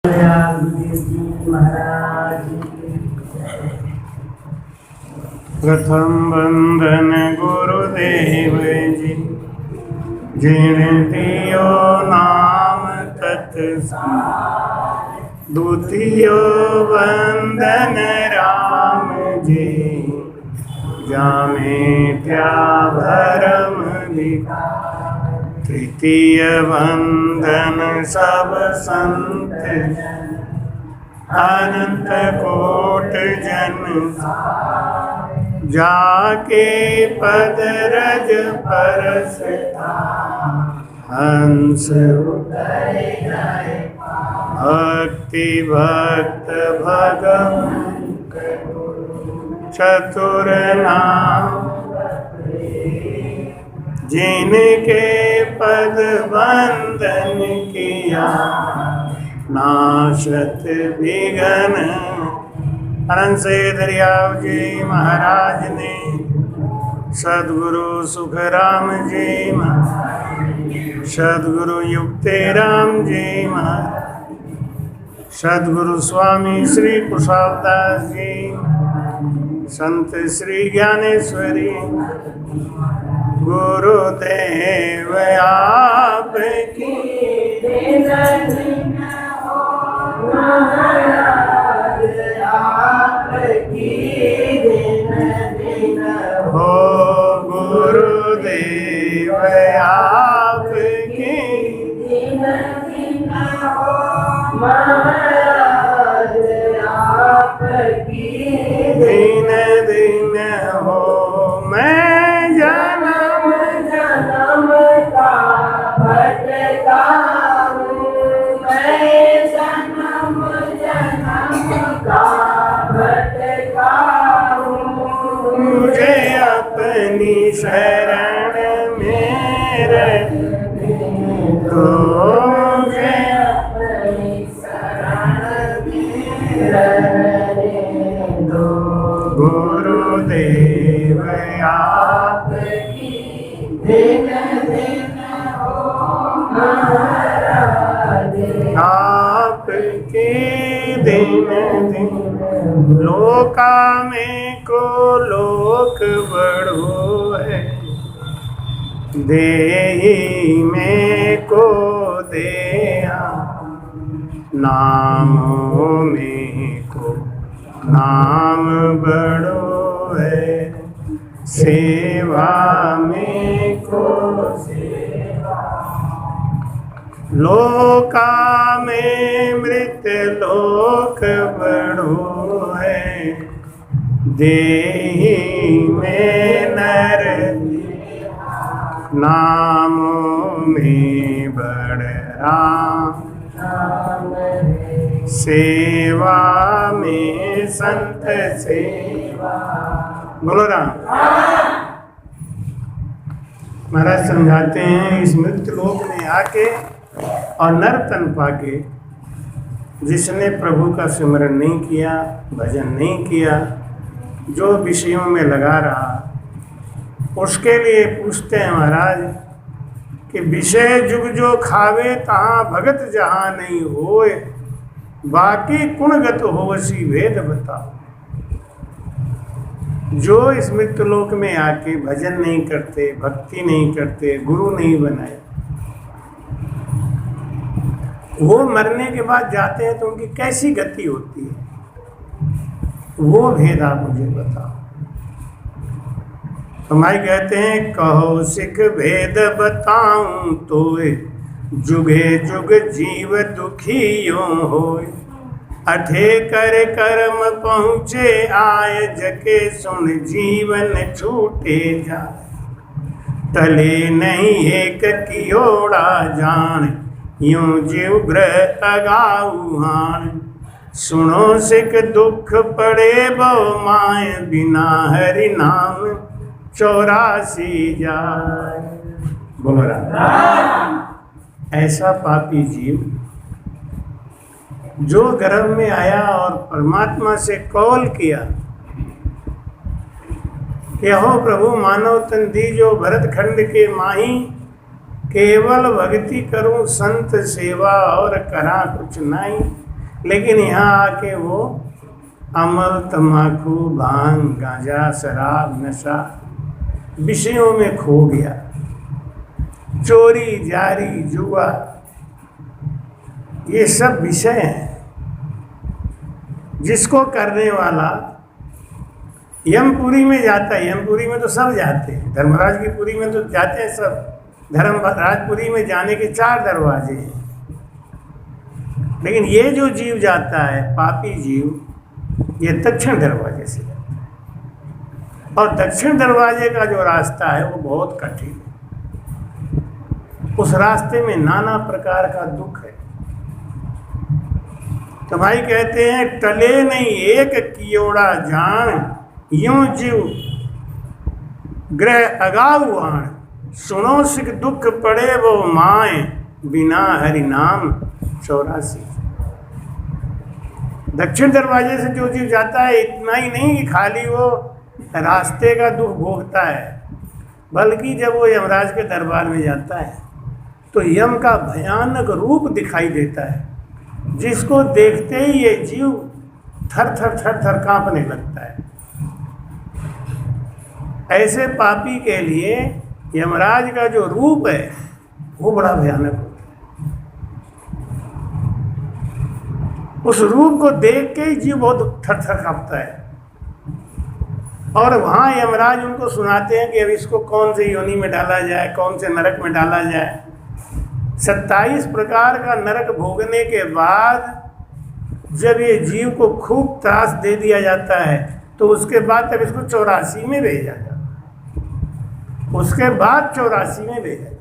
प्रथम बंदन गुरुदेव जी, जिन दियो नाम तत्सार। द्वितीय बंदन राम जी, जामे त्या भरम विकार। तृतीय बंदन सब संत, अनंत कोट जन। जाके पद रज परस, हंस उतरे गए। भक्ति भक्त भगवान चतुर नाम, जिनके पद बंदन किया, नाशत विघ्न। अनंत से दरियाव जी महाराज ने, सदगुरु सुखराम जी महाराज, सदगुरु युक्ते राम जी महाराज, सदगुरु स्वामी श्री कुशालदास जी, संत श्री ज्ञानेश्वरी। गुरुदेव आप की हो, गुरुदेव आप की दिन दिन हो। मैं जन्म जन्म का भटका हूँ, मैं जन्म जन्म का भटका हूँ। मुझे अपनी शरण में रहने दो, मुझे अपनी शरण में रहने दो। गुरुदेव आप की दिन दिन हो महाराज, आप के दिन दिन। लोका में को लोक बढ़ो है, देही में को देहा। नामों में को नाम बड़ो है, सेवा में को सेवा। लोका में मृत लोक बड़ो है, देही में नर। नामों में बड़ राम, सेवा में संत सेवा। बोलो राम। महाराज समझाते हैं, इस मृत्यु लोक में आके और नर तन पाके जिसने प्रभु का सिमरन नहीं किया, भजन नहीं किया, जो विषयों में लगा रहा, उसके लिए पूछते हैं महाराज कि विषय जुग जो खावे, तहाँ भगत जहाँ नहीं होए। बाकी गुणगत होवसी भेद बताओ। जो इस मृत्यु लोक में आके भजन नहीं करते, भक्ति नहीं करते, गुरु नहीं बनाए, वो मरने के बाद जाते हैं तो उनकी कैसी गति होती है, वो भेद आप मुझे बताओ। तो भाई कहते हैं, कहो सिख भेद बताऊं तोए, जुगे जुग जीव दुखी यूं होए। अठे कर कर्म पहुँचे आय, जके सुन जीवन छूटे जा। टले नहीं एक कियोड़ा जान, यूं जीव ग्रह अगाऊ हान। सुनो सिख दुख पड़े बहु माय, बिना हरि नाम 84 जाए। बोल रहा ऐसा पापी जीव जो गर्भ में आया और परमात्मा से कौल किया कि हो प्रभु मानव तन दीजो, भरत खंड के माही। केवल भक्ति करूं संत सेवा और करा कुछ नहीं। लेकिन यहाँ आके वो अमल, तम्बाकू, भांग, गांजा, शराब, नशा विषयों में खो गया। चोरी, जारी, जुआ, ये सब विषय हैं जिसको करने वाला यमपुरी में जाता है। यमपुरी में तो सब जाते हैं, धर्मराज की पुरी में तो जाते हैं सब। धर्मराजपुरी में जाने के 4 दरवाजे हैं, लेकिन ये जो जीव जाता है, पापी जीव, ये दक्षिण दरवाजे से जाता है। और दक्षिण दरवाजे का जो रास्ता है वो बहुत कठिन है। उस रास्ते में नाना प्रकार का दुख है। तो भाई कहते हैं, टले नहीं एक कियोड़ा जान, यूं जीव ग्रह अगाऊ आण, सुनो सिख दुख पड़े वो माए, बिना हरि नाम 84। दक्षिण दरवाजे से जो जीव जाता है, इतना ही नहीं कि खाली वो रास्ते का दुख भोगता है, बल्कि जब वो यमराज के दरबार में जाता है तो यम का भयानक रूप दिखाई देता है, जिसको देखते ही ये जीव थर थर थर थर कांपने लगता है। ऐसे पापी के लिए यमराज का जो रूप है वो बड़ा भयानक होता है। उस रूप को देख के ही जीव बहुत थर थर कांपता है। और वहाँ यमराज उनको सुनाते हैं कि अब इसको कौन से योनि में डाला जाए, कौन से नरक में डाला जाए। 27 प्रकार का नरक भोगने के बाद जब ये जीव को खूब त्रास दे दिया जाता है, तो उसके बाद तब इसको 84 में भेजा जाता है। उसके बाद 84 में भेजा जाता।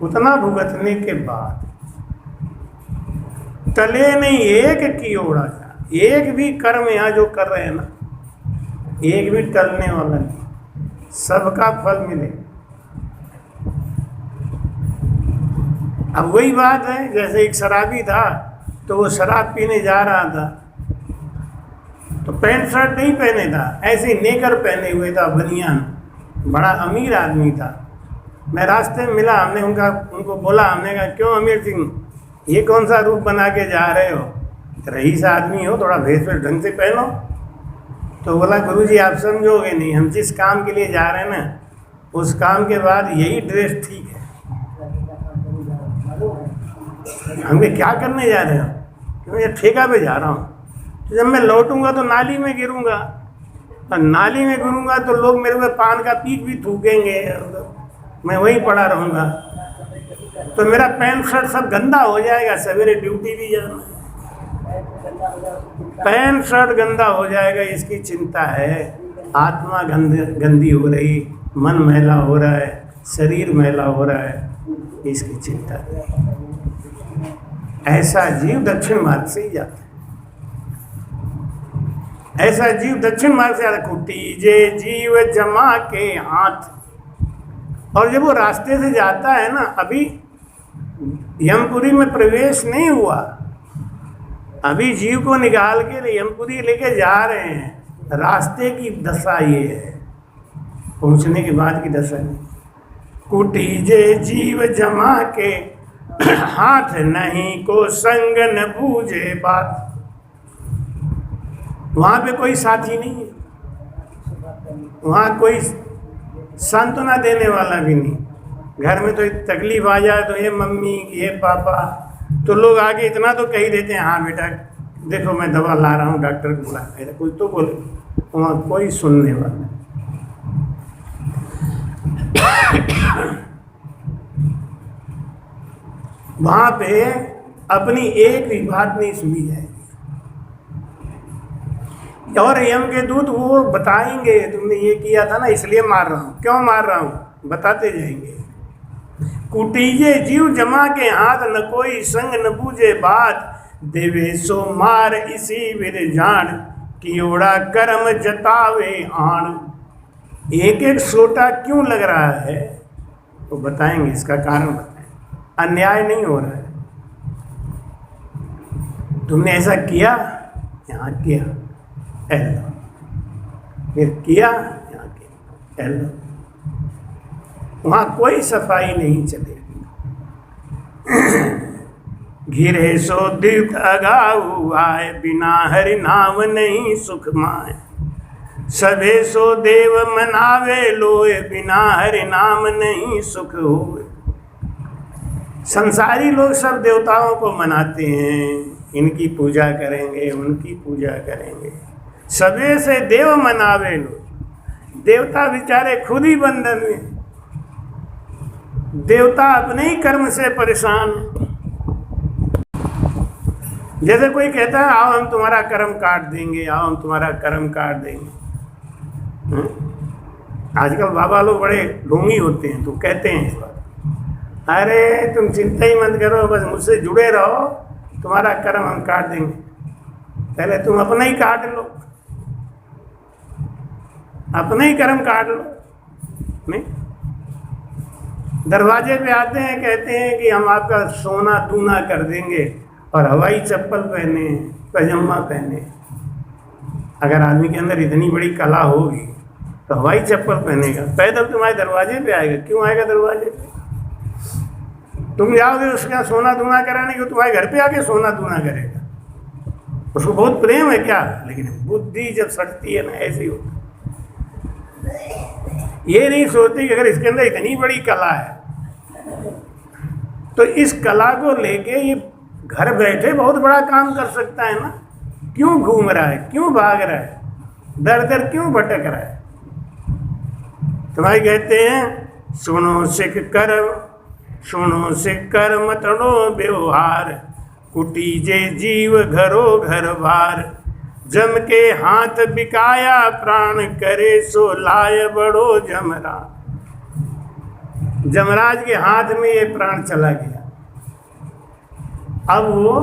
उतना भुगतने के बाद टले नहीं एक कियोड़ा जान, एक भी कर्म यहाँ जो कर रहे हैं ना, एक भी टलने वाला नहीं, सबका फल मिले। अब वही बात है, जैसे एक शराबी था, तो वो शराब पीने जा रहा था, तो पैंट शर्ट नहीं पहने था, ऐसे ही नेकर पहने हुए था, बनियान। बड़ा अमीर आदमी था। मैं रास्ते में मिला, हमने उनको बोला, हमने कहा, क्यों अमीर सिंह, ये कौन सा रूप बना के जा रहे हो? रईस आदमी हो, थोड़ा भेष वेष ढंग से पहनो। तो बोला, गुरुजी आप समझोगे नहीं, हम जिस काम के लिए जा रहे हैं ना, उस काम के बाद यही ड्रेस ठीक है। हमें क्या करने जा रहे हो? क्यों, ये ठेका पे जा रहा हूँ, तो जब मैं लौटूंगा तो नाली में गिरूंगा, और नाली में गिरूंगा तो लोग मेरे पे पान का पीक भी थूकेंगे, मैं वहीं पड़ा रहूँगा, तो मेरा पैंट शर्ट सब गंदा हो जाएगा, सवेरे ड्यूटी भी जाना है, पैंट शर्ट गंदा हो जाएगा, इसकी चिंता है। आत्मा गंदी हो रही, मन मैला हो रहा है, शरीर मैला हो रहा है, इसकी चिंता है। ऐसा जीव दक्षिण मार्ग से ही जाता है। ऐसा जीव दक्षिण मार्ग से आता, कुटी जे जीव जमा के हाथ। और जब वो रास्ते से जाता है ना, अभी यमपुरी में प्रवेश नहीं हुआ, अभी जीव को निकाल के यमपुरी लेके जा रहे हैं। रास्ते की दशा ये है, पहुंचने के बाद की दशा नहीं। कुटी जे जीव जमा के हाथ, नहीं को संग न बूझे बात। वहाँ पे कोई साथी नहीं है, वहाँ कोई सांत्वना देने वाला भी नहीं। घर में तो तकलीफ आ जाए तो ये मम्मी, ये पापा, तो लोग आगे इतना तो कह ही देते हैं, हाँ बेटा देखो मैं दवा ला रहा हूँ, डॉक्टर को बुला, ऐसा कुछ तो बोले। वहाँ कोई सुनने वाला नहीं। वहाँ पे अपनी एक भी बात नहीं सुनी जाएगी। और यम के दूत वो बताएंगे, तुमने ये किया था ना, इसलिए मार रहा हूँ, क्यों मार रहा हूँ, बताते जाएंगे। कुटीजे जीव जमा के हाथ, न कोई संग न बूझे बात। देवे सो मार इसी विर जान, कियोड़ा कर्म जतावे आण। एक एक सोटा क्यों लग रहा है वो बताएंगे, इसका कारण बताएंगे। अन्याय नहीं हो रहा है, तुमने ऐसा किया, यहाँ किया, फिर किया, यहाँ किया, वहाँ कोई सफाई नहीं चलेगी। घिरे सो तीर्थ अगाऊ आए, बिना हरि नाम नहीं सुख माए। सबे सो देव मनावे लोए, बिना हरि नाम नहीं सुख होए। संसारी लोग सब देवताओं को मनाते हैं, इनकी पूजा करेंगे, उनकी पूजा करेंगे। सबे से देव मनावे लोग, देवता बेचारे खुद ही बंधन में, देवता अपने ही कर्म से परेशान। जैसे कोई कहता है आओ हम तुम्हारा कर्म काट देंगे, आओ हम तुम्हारा कर्म काट देंगे। आजकल बाबा लोग बड़े ढोंगी होते हैं, तो कहते हैं इस बात, अरे तुम चिंता ही मत करो, बस मुझसे जुड़े रहो, तुम्हारा कर्म हम काट देंगे। पहले तुम अपना ही काट लो, अपना ही कर्म काट लो। नहीं, दरवाजे पे आते हैं, कहते हैं कि हम आपका सोना दूना कर देंगे, और हवाई चप्पल पहने, पजामा पहने। अगर आदमी के अंदर इतनी बड़ी कला होगी तो हवाई चप्पल पहनेगा, पैदल तुम्हारे दरवाजे पे आएगा। क्यों आएगा दरवाजे पे? तुम जाओगे उसका सोना दूना कराने को, तुम्हारे घर पे आके सोना दूना करेगा। उसको बहुत प्रेम है क्या? लेकिन बुद्धि जब सटती है ना, ऐसे ही होता। ये नहीं सोचती कि अगर इसके अंदर इतनी बड़ी कला है तो इस कला को लेके ये घर बैठे बहुत बड़ा काम कर सकता है ना। क्यों घूम रहा है, क्यों भाग रहा है, दर दर क्यों भटक रहा है? तुम्हारे कहते हैं सुनो सिख कर्म, सुनो सिख कर्म तड़ो व्यवहार, कुटी जे जीव घरो घर बार, जम के हाथ बिकाया प्राण, करे सो लाय बड़ो जमरा। जमराज के हाथ में ये प्राण चला गया। अब वो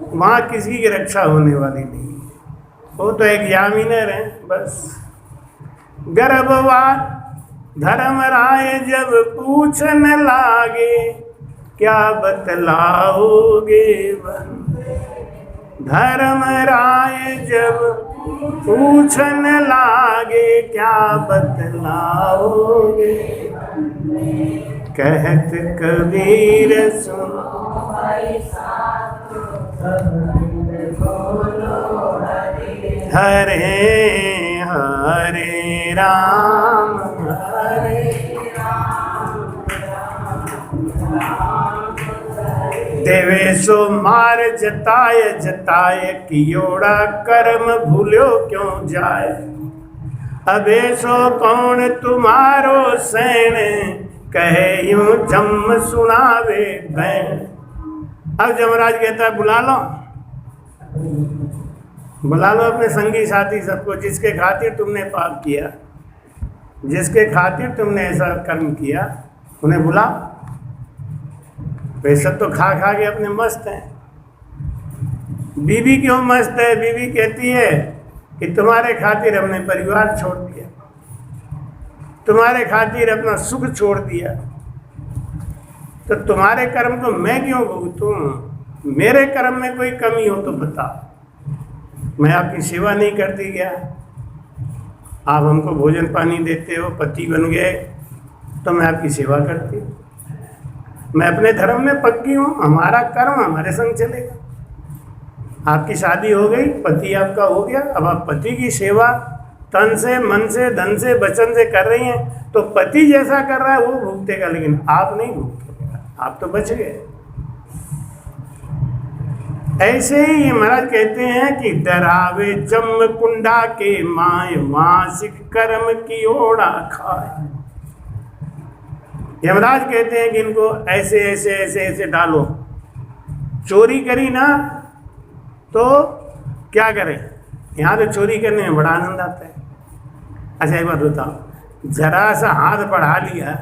वहाँ किसी की रक्षा होने वाली नहीं है, वो तो एग्जामिनर है बस। गर्भवान धर्मराय जब पूछन लागे, क्या बतलाओगे बंदे। धर्मराय जब पूछन लागे, क्या बतलाओगे। कहत कबीर सुनो हरे हरे राम, हरे देवे सो मार जताय जताय, कियोड़ा कर्म भूल्यो क्यों जाए। अबे सो कौन तुम्हारो सैन, कहे यूं जम सुनावे बैन। अब जमराज कहता है बुला लो अपने संगी साथी सबको, जिसके खातिर तुमने पाप किया, जिसके खातिर तुमने ऐसा कर्म किया, उन्हें बुला। वे सब तो खा खा के अपने मस्त हैं। बीवी क्यों मस्त है? बीवी कहती है कि तुम्हारे खातिर हमने परिवार छोड़ दिया, तुम्हारे खातिर अपना सुख छोड़ दिया, तो तुम्हारे कर्म को मैं क्यों भुगतूं? मेरे कर्म में कोई कमी हो तो बता। मैं आपकी सेवा नहीं करती क्या? आप हमको भोजन पानी देते हो, पति बन गए तो मैं आपकी सेवा करती हूँ। मैं अपने धर्म में पक्की हूँ, हमारा कर्म हमारे संग चलेगा। आपकी शादी हो गई, पति आपका हो गया, अब आप पति की सेवा तन से, मन से, धन से, वचन से कर रही हैं, तो पति जैसा कर रहा है वो भुगतेगा, लेकिन आप नहीं भुगतेगा, आप तो बच गए। ऐसे ही ये महाराज कहते हैं कि डरावे जम कुंडा के माय, मासिक कर्म की ओढ़ा खाए। यमराज कहते हैं कि इनको ऐसे ऐसे ऐसे ऐसे डालो। चोरी करी ना तो क्या करें? यहाँ तो चोरी करने में बड़ा आनंद आता है। अच्छा एक बात बताओ, जरा सा हाथ बढ़ा लिया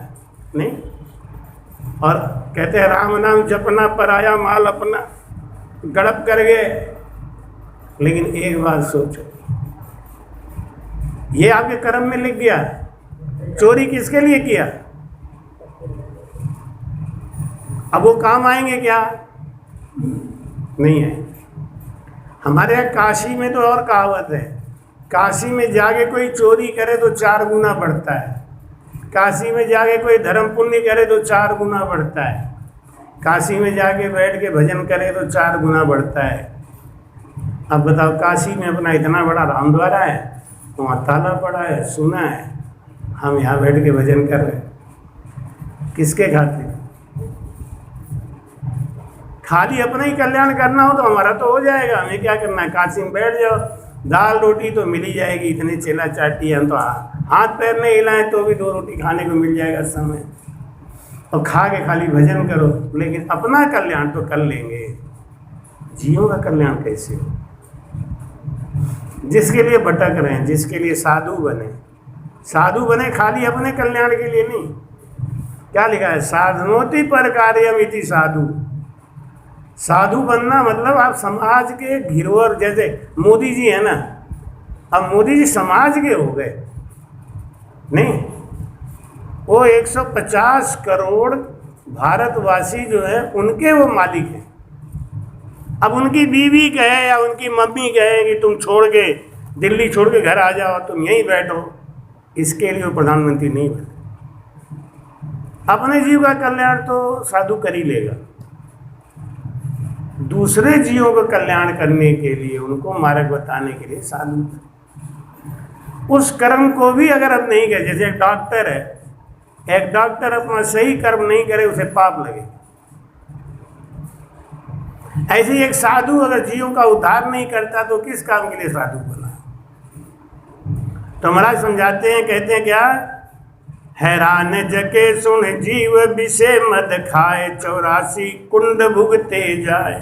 नहीं, और कहते हैं राम नाम जपना पर आया माल अपना, गड़प कर गए। लेकिन एक बात सोचो, ये आपके कर्म में लिख गया। चोरी किसके लिए किया? अब वो काम आएंगे क्या? नहीं है। हमारे यहाँ काशी में तो और कहावत है, काशी में जाके कोई चोरी करे तो 4 गुना बढ़ता है, काशी में जाके कोई धर्म पुण्य करे तो 4 गुना बढ़ता है, काशी में जाके बैठ के भजन करे तो 4 गुना बढ़ता है। अब बताओ, काशी में अपना इतना बड़ा रामद्वारा है, वहाँ ताला पड़ा है, सुना है, हम यहाँ बैठ के भजन कर रहे हैं, किसके खातिर? खाली अपना ही कल्याण करना हो तो हमारा तो हो जाएगा, हमें क्या करना है? काशी में बैठ जाओ, दाल रोटी तो मिल ही जाएगी, इतने चेला चाटी हम तो हाथ पैर नहीं हिलाएं तो भी 2 रोटी खाने को मिल जाएगा समय, और खा के खाली भजन करो। लेकिन अपना कल्याण तो कर लेंगे, जीवों का कल्याण कैसे हो? जिसके लिए भटक रहे हैं, जिसके लिए साधु बने, साधु बने खाली अपने कल्याण के लिए नहीं। क्या लिखा है? साधनोति पर कार्यमिति साधु। साधु बनना मतलब आप समाज के गिरोवर, जैसे मोदी जी है ना, अब मोदी जी समाज के हो गए नहीं, वो 150 करोड़ भारतवासी जो है उनके वो मालिक हैं। अब उनकी बीवी कहे या उनकी मम्मी कहे कि तुम छोड़ के दिल्ली छोड़ के घर आ जाओ, तुम यहीं बैठो, इसके लिए वो प्रधानमंत्री नहीं बने। अपने जीव का कल्याण तो साधु कर ही लेगा, दूसरे जीवों का कल्याण करने के लिए, उनको मार्ग बताने के लिए साधु, उस कर्म को भी अगर हम नहीं करें, जैसे एक डॉक्टर है, एक डॉक्टर अपना सही कर्म नहीं करे उसे पाप लगे, ऐसे ही एक साधु अगर जीवों का उद्धार नहीं करता तो किस काम के लिए साधु बना? तो महाराज समझाते हैं, कहते हैं क्या? हैरान जके सुन जीव विषे मद खाए, 84 कुंड भुगते जाए,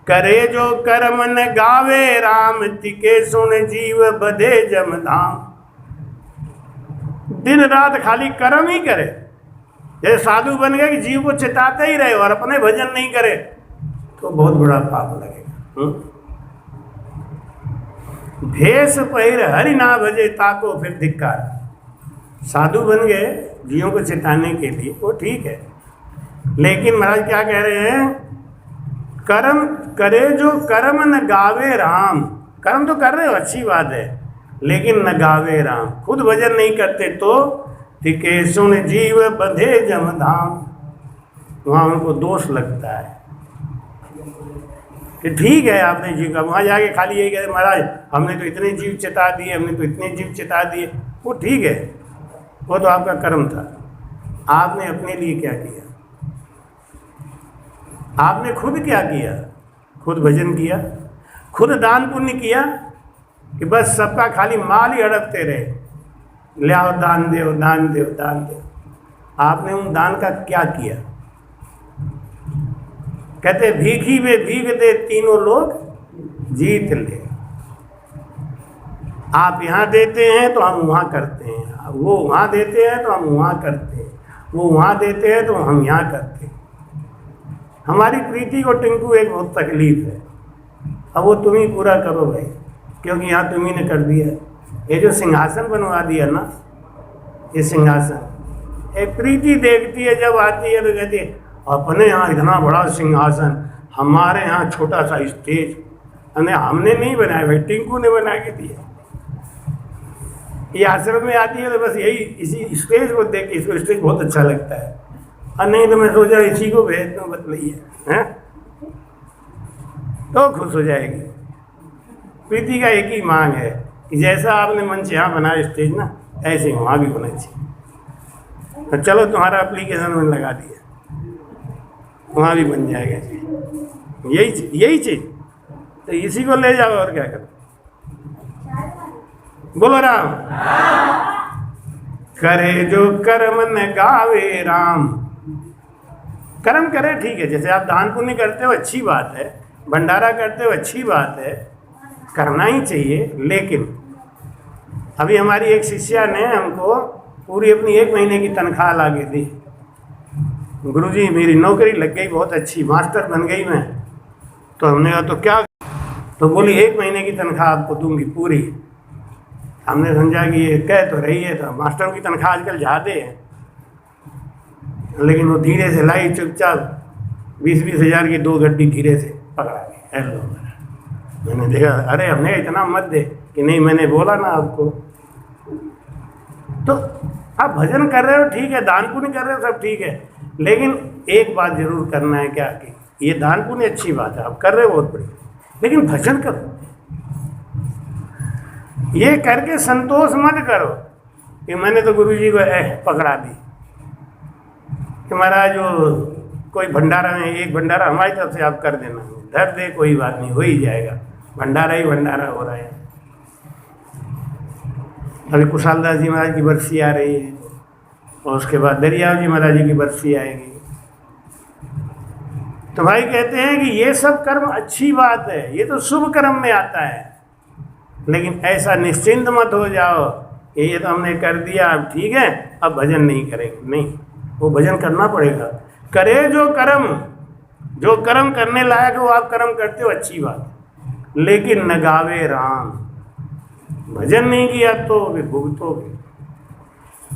करे जो कर्म न गावे राम, तिके सुन जीव बधे जमधाम। दिन रात खाली कर्म ही करे, जैसे साधु बन गए कि जीव को चिताते ही रहे और अपने भजन नहीं करे तो बहुत बड़ा पाप लगेगा। भेष पहिर हरि ना भजे, ताको फिर धिक्कार। साधु बन गए जीवों को चिताने के लिए, वो ठीक है, लेकिन महाराज क्या कह रहे हैं? कर्म करे जो कर्म न गावे राम। कर्म तो कर रहे हो, अच्छी बात है, लेकिन न गावे राम, खुद भजन नहीं करते तो तिके सुन जीव बंधे जमधाम, वहाँ उनको दोष लगता है कि ठीक है आपने जीव का, वहाँ जाके खाली यही कहते महाराज हमने तो इतने जीव चिता दिए, हमने तो इतने जीव चिता दिए। वो ठीक है, वो तो आपका कर्म था। आपने अपने लिए क्या किया? आपने खुद क्या किया? खुद भजन किया, खुद दान पुण्य किया कि बस सबका खाली माल ही हड़पते रहे, ले आओ दान दो, दान दो, दान दो। आपने उन दान का क्या किया? कहते भीखी वे भीख दे, तीनों लोग जीत ले। आप यहाँ देते हैं तो हम वहाँ करते हैं, वो वहाँ देते हैं तो हम वहाँ करते हैं, वो वहाँ देते हैं तो हम यहाँ करते हैं। हमारी प्रीति को टिंकू एक बहुत तकलीफ है, अब वो तुम ही पूरा करो भाई, क्योंकि यहाँ तुम ही ने कर दिया। ये जो सिंहासन बनवा दिया ना, ये सिंहासन, एक प्रीति देखती है, जब आती है तो कहती है अपने यहाँ इतना बड़ा सिंहासन, हमारे यहाँ छोटा सा स्टेज, हमने नहीं बनाया भाई, टिंकू ने बना के दिया। ये आश्रम में आती है तो बस यही इसी स्टेज को देख के इसको स्टेज बहुत अच्छा लगता है, और नहीं तो मैं सोचा इसी को भेज दूँ बतलाइए, हैं तो खुश हो जाएगी। प्रीति का एक ही मांग है कि जैसा आपने मंच यहाँ बनाया स्टेज ना, ऐसे ही वहाँ भी होना चाहिए। तो चलो तुम्हारा एप्लीकेशन मैंने लगा दिया, वहाँ भी बन जाएगा। यही चीज़ तो इसी को ले जाओ और क्या करो। बोलो राम। करे जो कर्म न गावे राम। कर्म करे ठीक है, जैसे आप दान पुण्य करते हो अच्छी बात है, भंडारा करते हो अच्छी बात है, करना ही चाहिए। लेकिन अभी हमारी एक शिष्या ने हमको पूरी अपनी 1 महीने की तनख्वाह ला के दी। गुरुजी मेरी नौकरी लग गई, बहुत अच्छी, मास्टर बन गई मैं। तो हमने कहा तो क्या? तो बोली 1 महीने की तनख्वाह आपको दूंगी पूरी। हमने समझा कि ये कह तो रही है, तो मास्टरों की तनख्वाह आजकल ज़्यादा है, लेकिन वो धीरे से लाई, चुपचाप 20-20 हज़ार की 2 गड्डी धीरे से पकड़ा के। हेलो, मैंने देखा, अरे हमने इतना मत दे कि नहीं, मैंने बोला ना आपको। तो आप भजन कर रहे हो ठीक है, दान पुण्य कर रहे हो सब ठीक है, लेकिन एक बात जरूर करना है क्या कि ये दान पुण्य अच्छी बात है, आप कर रहे हो बहुत बड़ी, लेकिन भजन करो। ये करके संतोष मत करो कि मैंने तो गुरु जी को पकड़ा दी कि महाराज जो कोई भंडारा में, एक भंडारा हमारी तरफ से आप कर देना, धर दे कोई बात नहीं, हो ही जाएगा, भंडारा ही भंडारा हो रहा है। अभी कुशालदास जी महाराज की बरसी आ रही है और उसके बाद दरियाव जी महाराज जी की बरसी आएगी। तो भाई कहते हैं कि ये सब कर्म अच्छी बात है, ये तो शुभ कर्म में आता है, लेकिन ऐसा निश्चिंत मत हो जाओ ये तो हमने कर दिया अब ठीक है, अब भजन नहीं करेंगे। नहीं, वो भजन करना पड़ेगा। करे जो कर्म करने लायक हो आप कर्म करते हो, अच्छी बात, लेकिन न गावे राम, भजन नहीं किया तो भुगतोगे।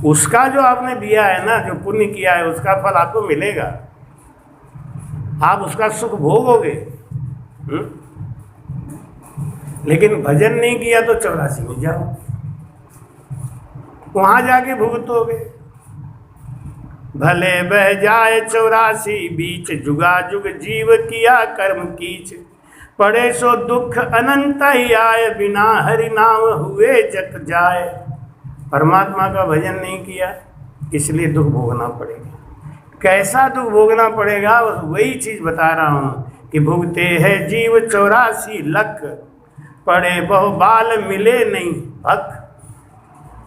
उसका जो आपने दिया है ना, जो पुण्य किया है उसका फल आपको मिलेगा, आप उसका सुख भोगोगे। लेकिन भजन नहीं किया तो 84 में जाओ, वहां जाके भुगतोगे। भले बह जाए 84 बीच, जुगा जुग जीव किया कर्म कीच, पड़े सो दुख अनंत ही आए, बिना हरि नाम हुए जग जाए। परमात्मा का भजन नहीं किया इसलिए दुख भोगना पड़ेगा। कैसा दुख भोगना पड़ेगा वही चीज बता रहा हूँ कि भुगते हैं जीव 84 लख, पड़े बहु बाल मिले नहीं हक।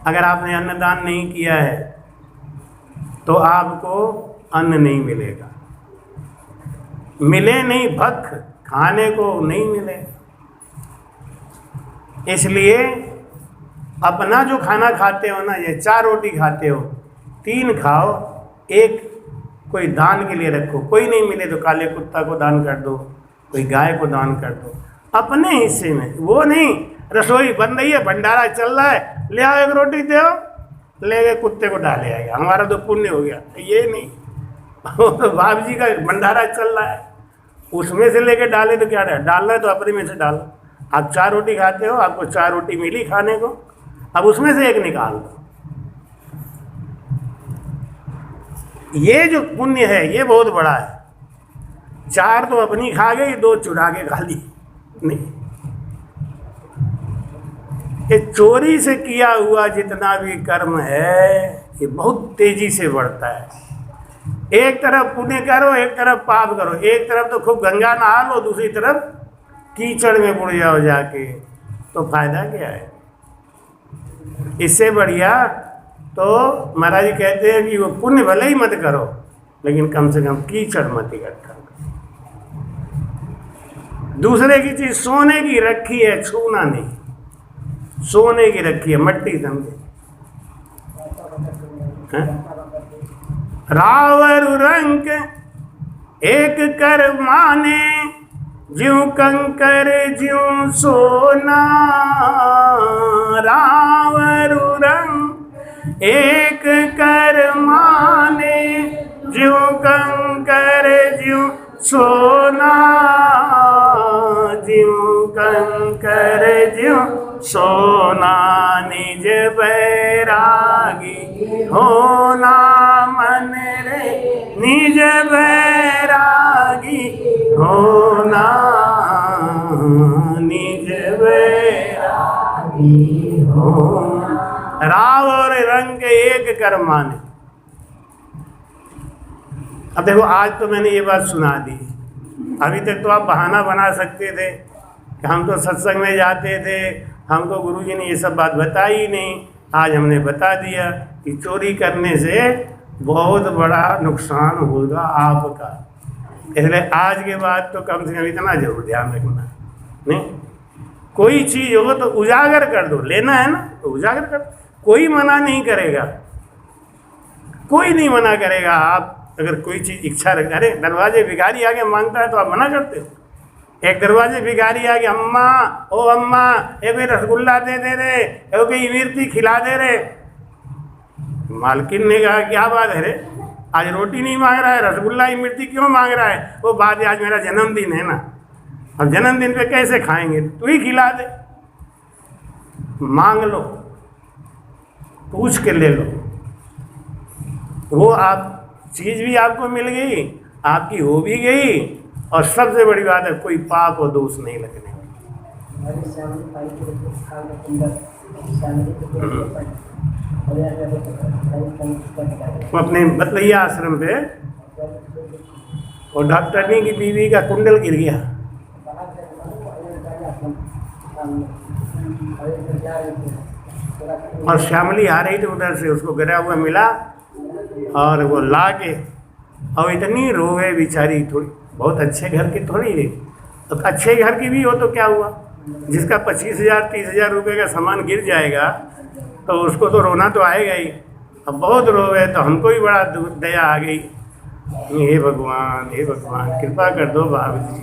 अगर आपने अन्नदान नहीं किया है तो आपको अन्न नहीं मिलेगा, मिले नहीं भख, खाने को नहीं मिले। इसलिए अपना जो खाना खाते हो ना, ये 4 रोटी खाते हो, 3 खाओ, एक कोई दान के लिए रखो। कोई नहीं मिले तो काले कुत्ता को दान कर दो, कोई गाय को दान कर दो, अपने हिस्से में। वो नहीं रसोई बन रही है, भंडारा चल रहा है, ले आओ 1 रोटी दो, ले गए कुत्ते को डाले आएगा, हमारा तो पुण्य हो गया। ये नहीं, बाप जी का भंडारा चल रहा है, उसमें से लेके डाले तो क्या डालना है तो अपने में से डालो। आप 4 रोटी खाते हो, आपको 4 रोटी मिली खाने को, अब उसमें से एक निकाल दो। ये जो पुण्य है ये बहुत बड़ा है। 4 तो अपनी खा गई, 2 चुरा के खा ली। नहीं, ये चोरी से किया हुआ जितना भी कर्म है ये बहुत तेजी से बढ़ता है। एक तरफ पुण्य करो, एक तरफ पाप करो, एक तरफ तो खूब गंगा नहा लो, दूसरी तरफ कीचड़ में बुड़ जाओ जाके, तो फायदा क्या है? इससे बढ़िया तो महाराज जी कहते हैं कि वो पुण्य भले ही मत करो, लेकिन कम से कम कीचड़ मत इकट्ठा करो। दूसरे की चीज सोने की रखी है, छूना नहीं। सोने की रखी है, मट्टी समझे। रावर रंग एक कर माने, ज्यों कंकर ज्यों सोना। रावर रंग एक कर माने, ज्यों कंकर ज्यों सोना। ज्यों कंकर ज्यों सोना, निज बैरागी होना मन रे। निज बैरागी होना, निज बैरागी होना। राव और रंग एक कर माने। अब देखो, आज तो मैंने ये बात सुना दी, अभी तक तो आप बहाना बना सकते थे कि हम तो सत्संग में जाते थे, हमको गुरुजी ने ये सब बात बताई ही नहीं। आज हमने बता दिया कि चोरी करने से बहुत बड़ा नुकसान होगा आपका। इसलिए आज के बाद तो कम से कम इतना जरूर ध्यान रखना, नहीं कोई चीज़ हो तो उजागर कर दो। लेना है ना तो उजागर कर दो, कोई मना नहीं करेगा, कोई नहीं मना करेगा। आप अगर कोई चीज़ इच्छा रख, अरे दरवाजे भिखारी आके मांगता है तो आप मना करते हो? एक दरवाजे भिखारी आके, अम्मा ओ अम्मा एक रसगुल्ला दे दे रे, एक इमरती खिला दे रे। मालकिन ने कहा क्या बात है रे, आज रोटी नहीं मांग रहा है, रसगुल्ला इमरती क्यों मांग रहा है? वो बात है आज मेरा जन्मदिन है ना, अब जन्मदिन पे कैसे खाएंगे, तू ही खिला दे। मांग लो, पूछ के ले लो। वो आप चीज़ भी आपको मिल गई, आपकी हो भी गई, और सबसे बड़ी बात है कोई पाप और दोष नहीं लगने। वो अपने बतलैया आश्रम पे और डॉक्टरनी की बीवी का कुंडल गिर गया, और श्यामली आ रही थी उधर से, उसको गिरा हुआ मिला और वो ला के, और इतनी रोवे बेचारी, थोड़ी बहुत अच्छे घर की थोड़ी है, तो अच्छे घर की भी हो तो क्या हुआ, जिसका 25,000 30,000 रुपये का सामान गिर जाएगा तो उसको तो रोना तो आएगा ही। अब बहुत रोवे तो हमको भी बड़ा दया आ गई, हे भगवान कृपा कर दो बाबू जी।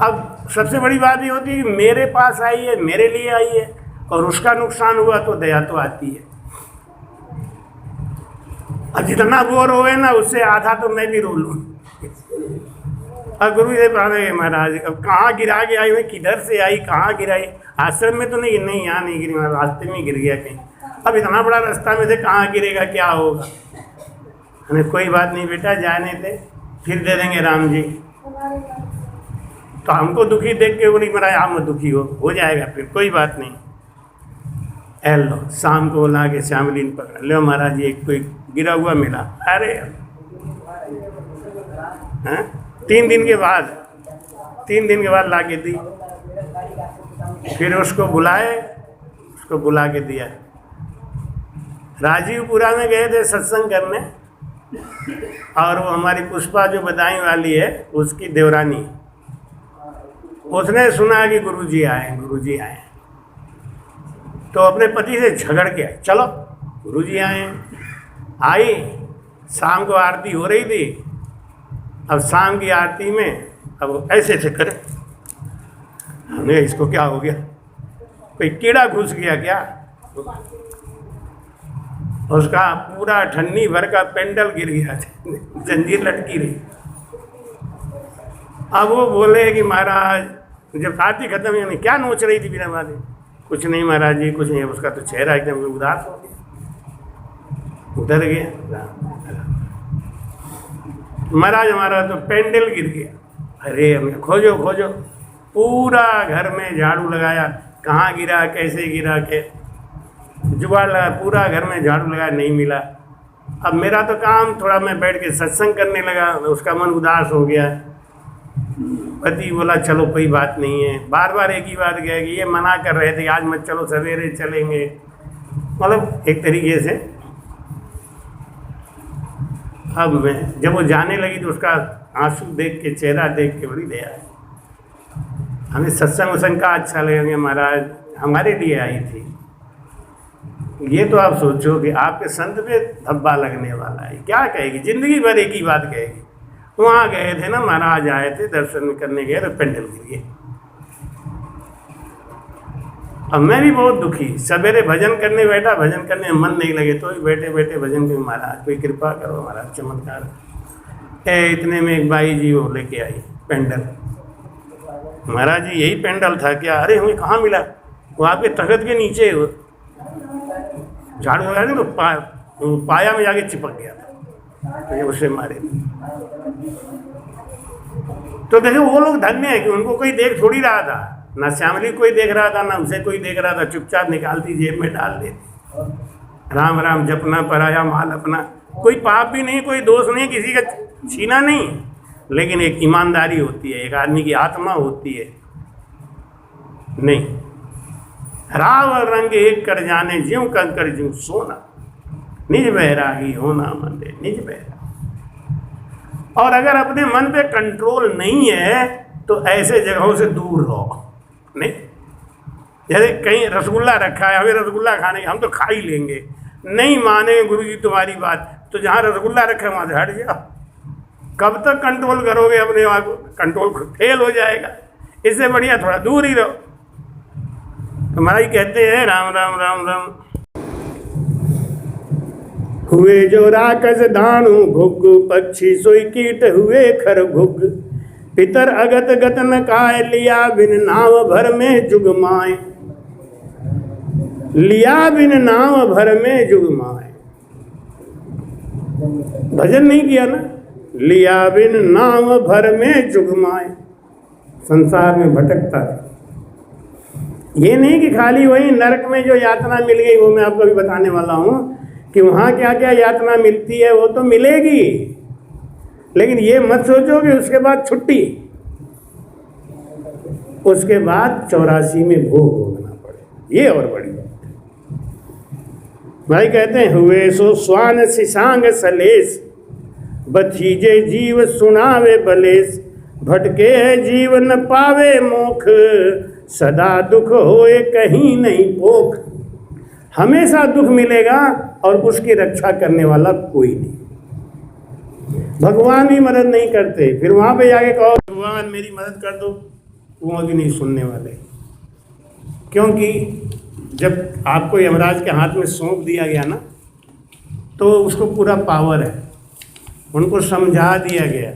अब सबसे बड़ी बात ये होती है कि मेरे पास आई है, मेरे लिए आई है, और उसका नुकसान हुआ तो दया तो आती है। अब जितना वो रोए ना उससे आधा तो मैं भी रो लूँ। अब गुरु जी पूछे महाराज अब कहाँ गिरा के आई, मैं किधर से आई, कहाँ गिराई, आश्रम में तो नहीं, यहाँ नहीं गिरी, रास्ते में गिर गया कहीं। अब इतना बड़ा रास्ता में से कहाँ गिरेगा, क्या होगा। हमें कोई बात नहीं बेटा, जाने दे, फिर दे देंगे राम जी। तो हमको दुखी देख के बोली महाराज आप मत दुखी हो जाएगा, फिर कोई बात नहीं। लो शाम को ला के श्यामली ने पकड़ा, लो महाराज जी एक कोई गिरा हुआ मिला। अरे हाँ 3 दिन के बाद ला के दी। फिर उसको बुला के दिया। राजीवपुरा में गए थे सत्संग करने, और वो हमारी पुष्पा जो बदाई वाली है उसकी देवरानी, उसने सुना कि गुरुजी आए, तो अपने पति से झगड़ के आई, चलो गुरुजी आई। शाम को आरती हो रही थी, अब शाम की आरती में अब ऐसे करे, हमने इसको क्या हो गया, कोई कीड़ा घुस गया क्या, उसका पूरा ठन्नी भर का पेंडल गिर गया, जंजीर लटकी रही। अब वो बोले कि महाराज जब आरती खत्म हुई, क्या नोच रही थी बिना बात, कुछ नहीं महाराज जी कुछ नहीं। उसका तो चेहरा एकदम उदास हो गया, उधर गया। महाराज हमारा तो पेंडल गिर गया। अरे हमें खोजो पूरा घर में झाड़ू लगाया, कहाँ गिरा कैसे गिरा के जुगाड़ लगा, पूरा घर में झाड़ू लगाया, नहीं मिला। अब मेरा तो काम थोड़ा, मैं बैठ के सत्संग करने लगा, उसका मन उदास हो गया। पति बोला चलो कोई बात नहीं है, बार बार एक ही बात कहे कि ये मना कर रहे थे आज मत चलो, सवेरे चलेंगे, मतलब एक तरीके से। अब मैं जब वो जाने लगी तो उसका आंसू देख के, चेहरा देख के बड़ी दया आई। हमें सत्संग वसंग का अच्छा लगेगा, महाराज हमारे लिए आई थी। ये तो आप सोचो कि आपके संत पे धब्बा लगने वाला है, क्या कहेगी, जिंदगी भर एक ही बात कहेगी। वहाँ गए थे ना, महाराज आए थे, दर्शन करने गए तो पेंडल गिर गए। अब मैं भी बहुत दुखी, सवेरे भजन करने बैठा, भजन करने में मन नहीं लगे तो ही बैठे बैठे भजन के, महाराज कोई कृपा करो महाराज, चमत्कार। इतने में एक बाई जी वो लेके आई पेंडल। महाराज जी यही पेंडल था क्या? अरे हमें कहाँ मिला? वो आपके तख्त के नीचे झाड़ू लगाया तो पाया में जाके चिपक गया था, तो उसे मारे। तो देखो वो लोग धन्य है कि उनको कोई देख थोड़ी रहा था, ना श्यामली कोई देख रहा था, ना उसे कोई देख रहा था, चुपचाप निकालती जेब में डाल देती। राम राम जपना, पराया माल अपना। कोई पाप भी नहीं, कोई दोष नहीं, किसी का छीना नहीं, लेकिन एक ईमानदारी होती है, एक आदमी की आत्मा होती है। नहीं, राव रंग एक कर जाने, ज्यों कंकर ज्यों सोना, निज बैरागी होना मंदे निज बैरागी। और अगर अपने मन पे कंट्रोल नहीं है तो ऐसे जगहों से दूर रहो। नहीं, जैसे कहीं रसगुल्ला रखा है, हमें रसगुल्ला खाने, हम तो खा ही लेंगे, नहीं माने गुरु जी तुम्हारी बात, तो जहाँ रसगुल्ला रखा है वहाँ से हट जाओ। कब तक कंट्रोल करोगे अपने आप को? कंट्रोल फेल हो जाएगा। इससे बढ़िया थोड़ा दूर ही रहो। तो महाराज कहते हैं राम राम राम राम। हुए जो राकस दानु भुग, पक्षी सोई कीट हुए खर भुग, पितर अगत गत न काय, लिया बिन नाव भर में जुगमाए, लिया बिन नाव भर में जुगमाए। भजन नहीं किया ना, लिया बिन नाम भर में जुगमाए, संसार में भटकता है। ये नहीं कि खाली वही नरक में जो यातना मिल गई, वो मैं आपको भी बताने वाला हूँ कि वहाँ क्या क्या यातना मिलती है, वो तो मिलेगी, लेकिन ये मत सोचो कि उसके बाद छुट्टी, उसके बाद 84 में भोग भोगना पड़े, ये और बड़ी बात है। भाई कहते हैं, हुए सो स्वान सिसांग सलेस, बथीजे जीव सुनावे बलेस, भटके है जीव न पावे मोख, सदा दुख होए कहीं नहीं पोख। हमेशा दुख मिलेगा और उसकी रक्षा करने वाला कोई नहीं, भगवान भी मदद नहीं करते। फिर वहाँ पे जाके कहो भगवान मेरी मदद कर दो, वो भी नहीं सुनने वाले, क्योंकि जब आपको यमराज के हाथ में सौंप दिया गया ना, तो उसको पूरा पावर है। उनको समझा दिया गया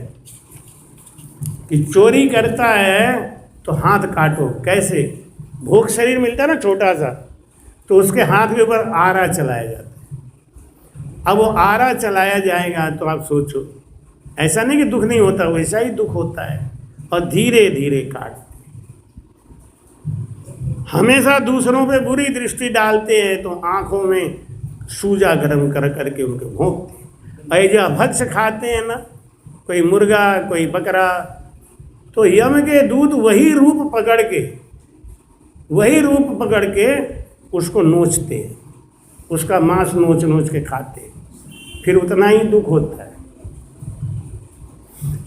कि चोरी करता है तो हाथ काटो। कैसे? भोग शरीर मिलता है ना छोटा सा, तो उसके हाथ के ऊपर आरा चलाया जाता है। अब वो आरा चलाया जाएगा तो आप सोचो, ऐसा नहीं कि दुख नहीं होता, वैसा ही दुख होता है, और धीरे धीरे काटते। हमेशा दूसरों पे बुरी दृष्टि डालते हैं तो आंखों में सूजा गर्म कर करके उनको भोंकते हैं। ऐजा भक्ष खाते हैं ना, कोई मुर्गा कोई बकरा, तो यम के दूत वही रूप पकड़ के उसको नोचते हैं, उसका मांस नोच नोच के खाते हैं, फिर उतना ही दुख होता है।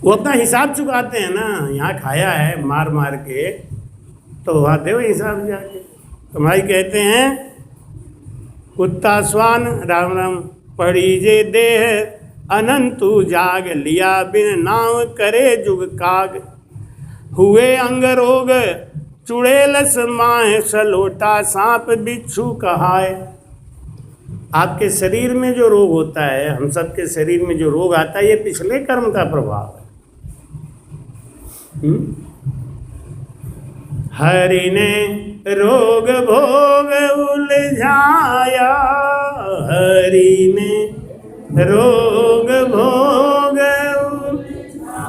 वो अपना हिसाब चुकाते हैं ना, यहाँ खाया है मार मार के, तो वहाँ दे हिसाब जाके। तो भाई कहते हैं, कुत्ता स्वान राम राम पड़ी जे देह, अनंतु जाग लिया बिन नाव करे जुग काग, हुए अंग रोग चुड़ैल समाए, सलोटा सांप बिच्छू कहाए। आपके शरीर में जो रोग होता है, हम सबके शरीर में जो रोग आता है, ये पिछले कर्म का प्रभाव है। हरि ने रोग भोग उलझाया, हरि ने रोग भोग उलझाया,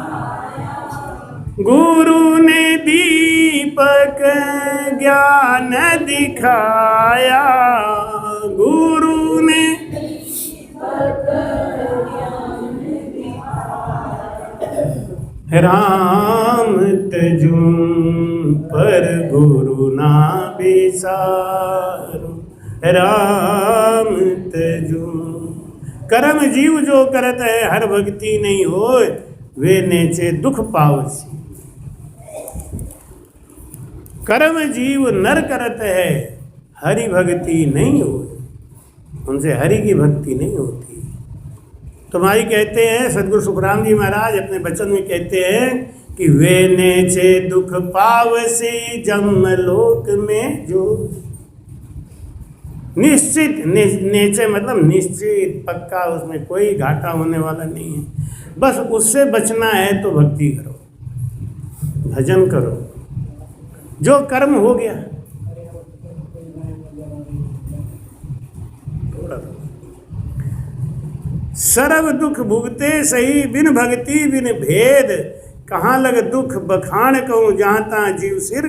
गुरु ने दीपक ज्ञान दिखाया, गुरु ने राम तजुम पर गुरु ना बिसारो, राम तजुम। कर्म जीव जो करत है, हर भक्ति नहीं होय, वे नेचे दुख पावसी। कर्म जीव नर करत है, हरि भक्ति नहीं होय, उनसे हरि की भक्ति नहीं होती। तो भाई कहते हैं, सदगुरु सुखराम जी महाराज अपने वचन में कहते हैं कि वे नेचे दुख पावसी, जमलोक में जो निश्चित, नेचे मतलब निश्चित पक्का, उसमें कोई घाटा होने वाला नहीं है। बस उससे बचना है तो भक्ति करो, भजन करो, जो कर्म हो गया। सर्व दुख भुगते सही, बिन भक्ति बिन भेद, कहाँ लग दुख बखान कहूँ, जहाँ तहाँ जीव सिर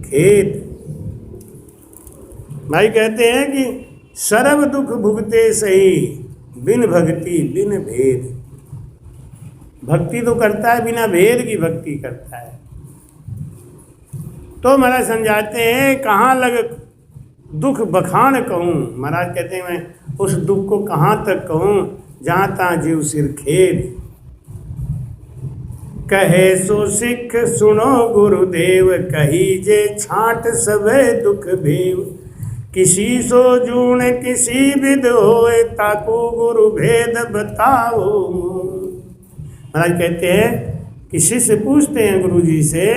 खेद। भाई कहते हैं कि सर्व दुख भुगते सही, बिन भक्ति बिन भेद। भक्ति तो करता है, बिना भेद की भक्ति करता है। तो महाराज समझाते हैं, कहाँ लग दुख बखान कहूँ। महाराज कहते हैं, मैं उस दुख को कहाँ तक कहूँ, जहाँ तहाँ जीव सिर खेद। कहे सो सिख सुनो गुरुदेव, कही जे छांट सबे दुख भेव, किसी सो जूण किसी विद होए, ताको गुरु भेद बताओ। महाराज कहते हैं, किसी से पूछते हैं गुरु जी से,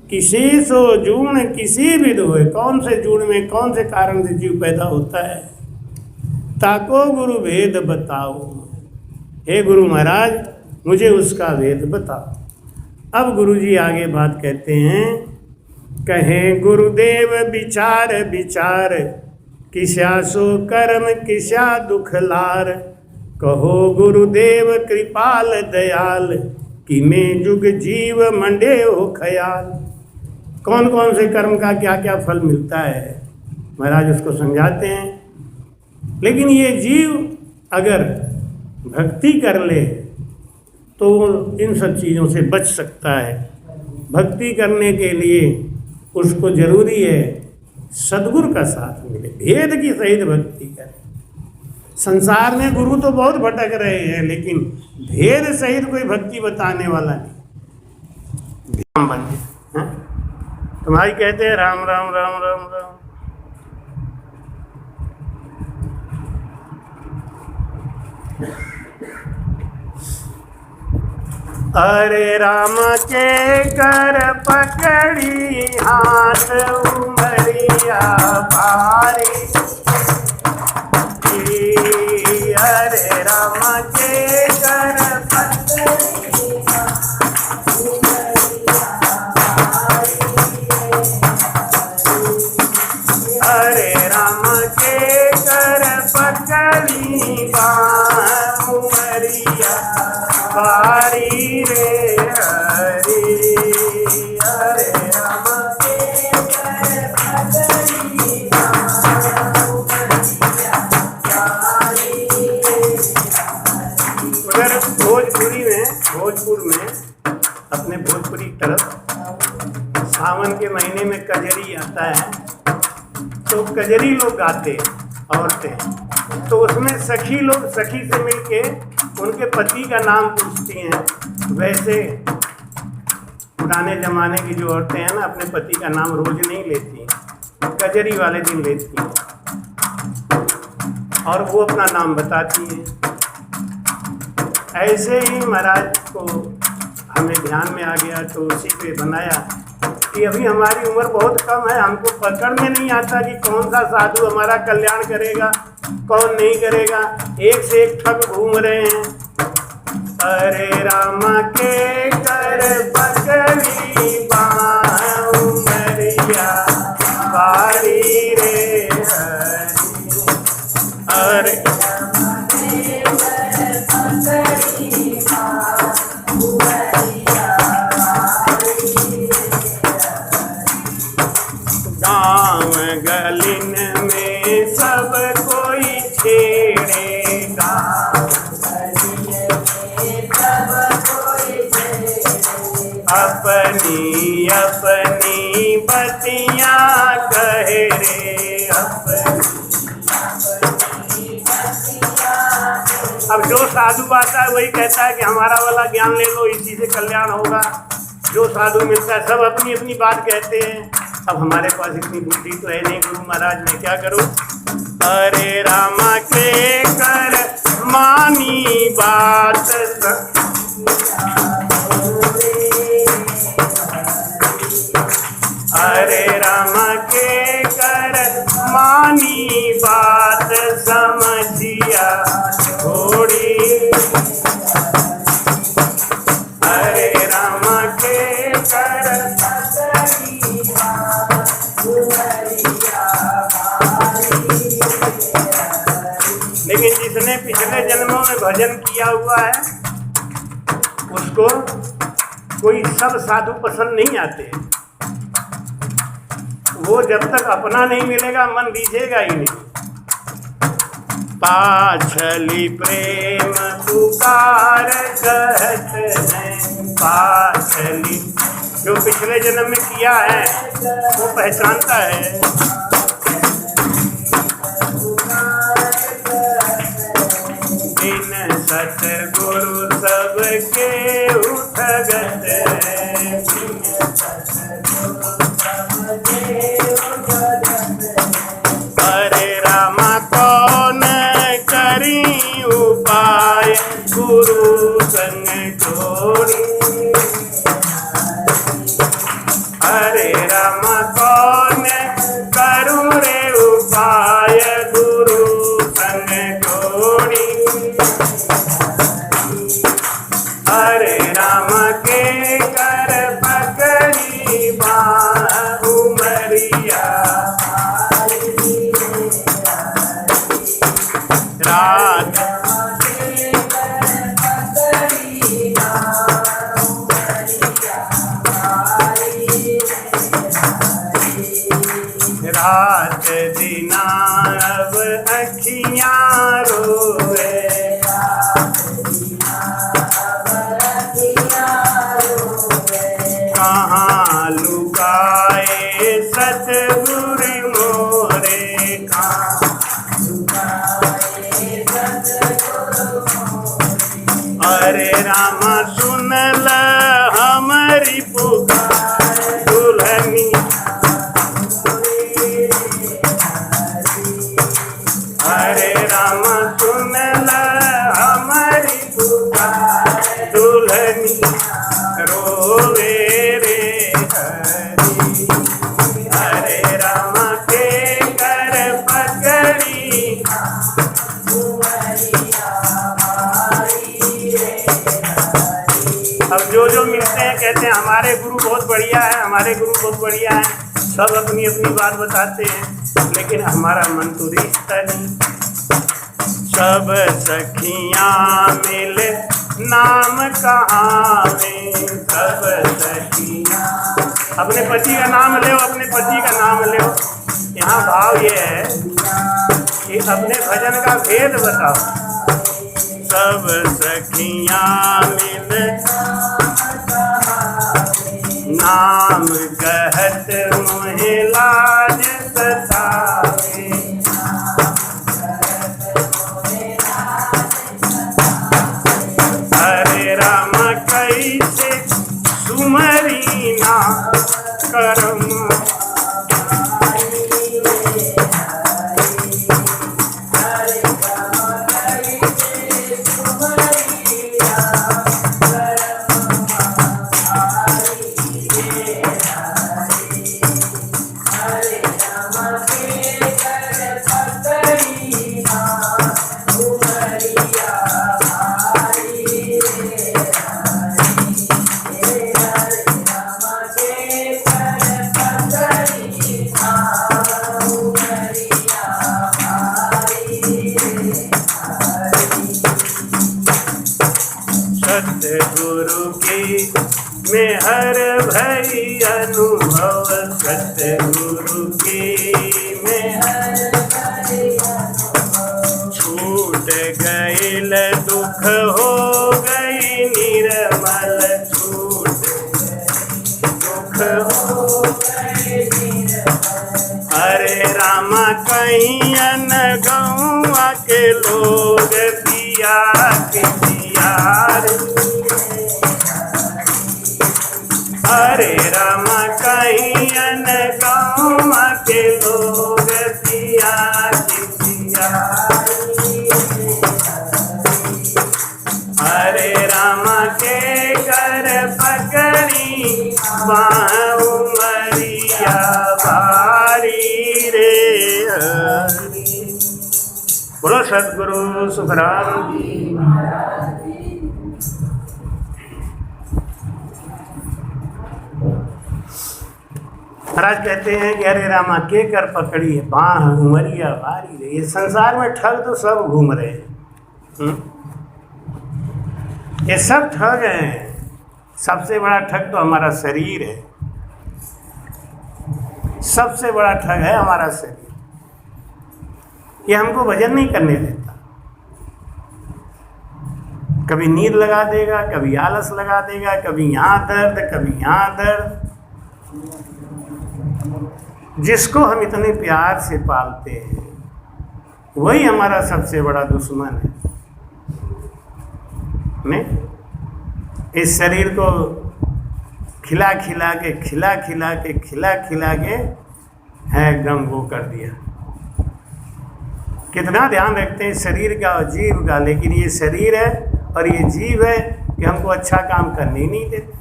किसी सो जूण किसी विद होए, कौन से जूण में कौन से कारण से जीव पैदा होता है, ताको गुरु भेद बताओ। हे गुरु महाराज, मुझे उसका भेद बताओ। अब गुरु जी आगे बात कहते हैं, कहें गुरुदेव विचार विचार, किस्या सो कर्म किस्या दुख लार, कहो गुरुदेव कृपाल दयाल, कि मैं जुग जीव मंडे हो ख्याल। कौन कौन से कर्म का क्या क्या फल मिलता है महाराज उसको समझाते हैं। लेकिन ये जीव अगर भक्ति कर ले तो इन सब चीज़ों से बच सकता है। भक्ति करने के लिए उसको जरूरी है सद्गुरु का साथ मिले, भेद की सहित भक्ति करे। संसार में गुरु तो बहुत भटक रहे हैं, लेकिन भेद सहित कोई भक्ति बताने वाला नहीं। ध्यान बन गया तुम्हारी कहते हैं राम राम राम राम राम। अरे राम के कर पकड़ी हाथ उमरिया भारी। हरे राम के कर पकड़ी हरे राम के कर पकड़ी बाँ उमरिया भारी रे हरे। हरे राम के कर पकड़ी उधर भोजपुर में अपने भोजपुरी तरफ सावन के महीने में कजरी आता है, तो कजरी लोग गाते औरतें, तो उसमें सखी लोग सखी से मिलके उनके पति का नाम पूछती हैं। वैसे पुराने ज़माने की जो औरतें हैं ना, अपने पति का नाम रोज नहीं लेती, कजरी वाले दिन लेती हैं और वो अपना नाम बताती हैं। ऐसे ही महाराज को हमें ध्यान में आ गया, तो उसी पे बनाया कि अभी हमारी उम्र बहुत कम है, हमको पकड़ में नहीं आता कि कौन सा साधु हमारा कल्याण करेगा कौन नहीं करेगा। एक से एक ठग घूम रहे हैं। अरे राम के कर पकड़ी बाँ उमरिया भारी रे हरे। अरे गाँव गलिन में सब कोई छेड़ेगा, अपनी अपनी बतियाँ कहे रे अपनी। अब जो साधु आता है वही कहता है कि हमारा वाला ज्ञान ले लो, इसी से कल्याण होगा। जो साधु मिलता है सब अपनी अपनी बात कहते हैं। अब हमारे पास इतनी बुद्धि तो है नहीं, गुरु महाराज मैं क्या करूं। अरे राम के कर मानी बात अरे राम के कर मानी बात समझिया थोड़ी। अरे राम के कर लेकिन जिसने पिछले जन्मों में भजन किया हुआ है उसको कोई सब साधु पसंद नहीं आते। वो जब तक अपना नहीं मिलेगा मन रीझेगा ही नहीं। पाछली प्रेम पुकार कहत हैं, पाछली जो पिछले जन्म में किया है वो पहचानता है। इन सतगुरु सबके उठगत हरे राम कौन करी उपाय गुरु संग जोड़ी। हरे राम कौन करूं रे उपाय गुरु संग जोड़ी। हरे राम के कर पकड़ी बाँ उमरिया रात कहाँ लुकाए सतगुरु मोरे, कहाँ लुकाए सतगुरु मोरे। अरे राम सुन ल हमारी पुकार, दुल्हनी हरे राम सुन ल हमारी पुकार, दुल्हनी रोवे रे हरी। हरे राम के कर पकड़ी, अब जो मिलते हैं कहते हैं हमारे गुरु बहुत बढ़िया है, हमारे गुरु बहुत बढ़िया है, सब अपनी अपनी बात बताते हैं, लेकिन हमारा मन तो रिश्ता नहीं। सब सखियाँ मिले नाम कहावे, सब सखियाँ अपने पति का नाम ले, अपने पति का नाम ले। यहाँ भाव ये है कि अपने भजन का भेद बताओ। सब सखियाँ मिले नाम कहत मोहे लाज सतावे, हरे राम कैसे सुमरी ना करम, सतगुरु की मेहर भई अनुभव, सतगुरु की मेहर भई अनुभव। छूट गईल दुख हो गई निर्मल, छूट दुख हो गई निर्मल। हरे राम कैयन गौआ के लोग पिया के हरे राम कैयन गाँव के लोग पिया किया। हरे राम के कर पकड़ी बाहु मरिया भारी रे हरी। बोलो सतगुरु सुखराम जी महाराज कहते हैं कि अरे रामा के कर पकड़ी है बाह उमरिया भारी रे। ये संसार में ठग तो सब घूम रहे हैं, ये सब ठग हैं। सबसे बड़ा ठग तो हमारा शरीर है, सबसे बड़ा ठग है हमारा शरीर। ये हमको भजन नहीं करने देता, कभी नींद लगा देगा, कभी आलस लगा देगा, कभी यहाँ दर्द, कभी यहाँ दर्द। जिसको हम इतने प्यार से पालते हैं वही हमारा सबसे बड़ा दुश्मन है। नहीं, इस शरीर को खिला खिला के है एकदम वो कर दिया। कितना ध्यान रखते हैं शरीर का और जीव का, लेकिन ये शरीर है और ये जीव है कि हमको अच्छा काम करने ही नहीं देते,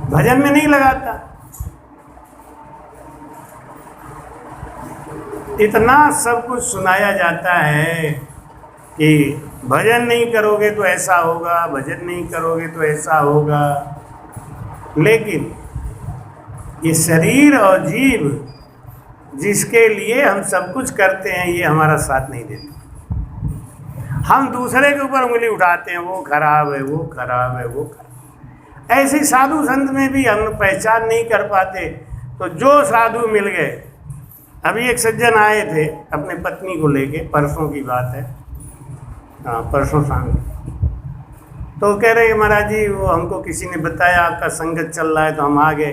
भजन में नहीं लगाता। इतना सब कुछ सुनाया जाता है कि भजन नहीं करोगे तो ऐसा होगा, भजन नहीं करोगे तो ऐसा होगा, लेकिन ये शरीर और जीव जिसके लिए हम सब कुछ करते हैं ये हमारा साथ नहीं देते। हम दूसरे के ऊपर उंगली उठाते हैं, वो खराब है, वो खराब है, वो खराब। ऐसे साधु संत में भी हम पहचान नहीं कर पाते। तो जो साधु मिल गए, अभी एक सज्जन आए थे अपने पत्नी को लेके, परसों की बात है, हाँ परसों शाम, तो वो कह रहे कि महाराज जी वो हमको किसी ने बताया आपका संगत चल रहा है तो हम आ गए,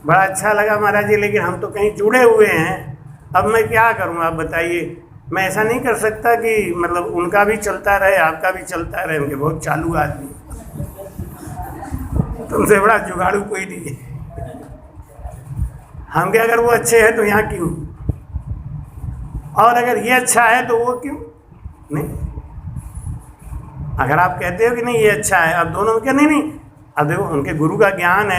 बड़ा अच्छा लगा महाराज जी, लेकिन हम तो कहीं जुड़े हुए हैं, अब मैं क्या करूं आप बताइए। मैं ऐसा नहीं कर सकता कि मतलब उनका भी चलता रहे आपका भी चलता रहे, उनके बहुत चालू आदमी, तुमसे बड़ा जुगाड़ू कोई नहीं है। हम क्या, अगर वो अच्छे हैं तो यहाँ क्यों, और अगर ये अच्छा है तो वो क्यों नहीं। अगर आप कहते हो कि नहीं ये अच्छा है, अब दोनों क्या, नहीं नहीं, अब देखो उनके गुरु का ज्ञान है ना,